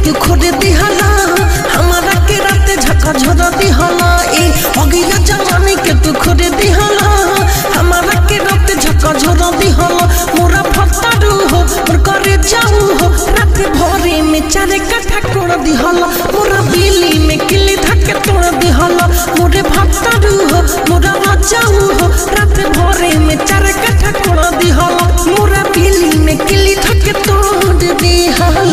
तू खोद दिहला हमारा के रात झका झोर दिहला ए अगिया जवानी के तू खोद दिहला हमारा के रात झका झोर दिहला मोरा फत्तारू हो मोर करे जाऊ हो रात भोरे में चारे कट्ठा कोड़ दिहला मोरा बिल्ली में किल्ली धक्के तोड़ दिहला मोरे फत्तारू हो मोरा जाऊ हो रात भोरे में चारे कट्ठा कोड़ दिहला मोरा बिल्ली में किल्ली धक्के तोड़ दिहला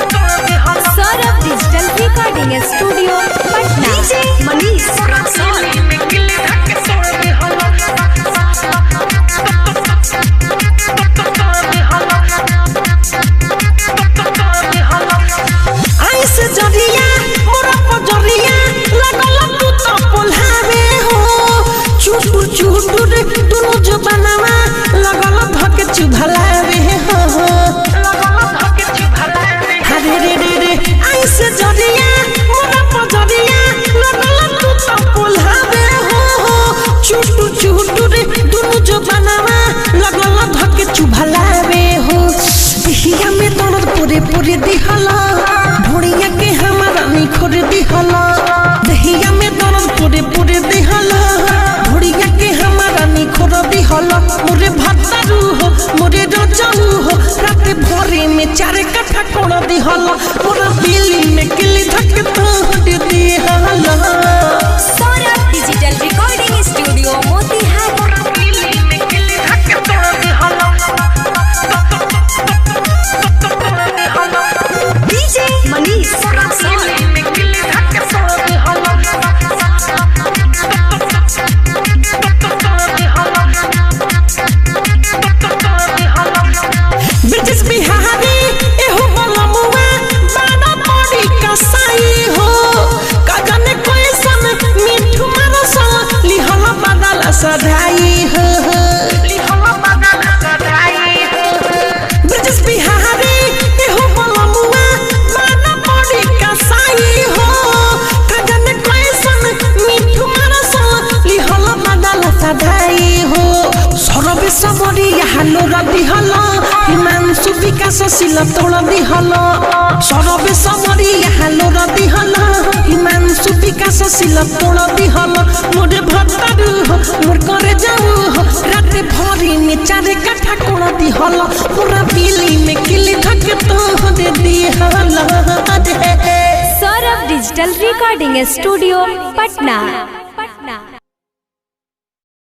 Saurabh digital recording studio Patna. DJ Manish ऐसे जरिया मोरा पजरिया लगल तू तो पोल्हावे हो चुटुर चुटुर दुनु जबानावा लगल धके चुभलावे हो हरे रे रे रे ऐसे जरिया मोरा पजरिया लगल तू तो पोल्हावे हो चुटुर चुटुर दुनु जबानावा लगल धके चुभलावे हो हिया में दर्द पूरे पूरे दिहला भोड़िया के हमारा निखोर दिहला दहिया में दर्द पूरे पूरे दिहला भोड़िया के हमारा निखोर दिहला मोरे भत्तारू हो मोरे रजाऊ हो रात भोरे में चारे कट्ठा कोड़ दिहला मोरा बिल्ली में किल्ली धक्के तोड़ दिहला Saurabh digital recording studio Motihari. DJ Manish British Bihari एहो बलमुआ बाना बड़ी कसाई हो काजने कोई सन मिठू मारस लिहला बदल सधाई हो ब्रिटिश बिहारी एहो बलमुआ बाना बड़ी कसाई हो काजने कोई सन मिठू मारस लिहला बदल सधाई हो सरबे सबरी हालो रदी हला हिमांशु विकास शिला तोड़ दिहला सरबे सबरी हालो रदी हला हिमांशु विकास शिला तोड़ दिहला मोरे भत्तारू हो मोर करे जाऊ हो रात भरी में चारे कट्ठा कोड़ दिहला पूरा बिल्ली में किल्ली धक्के तोड़ दिहला Saurabh digital recording studio Patna.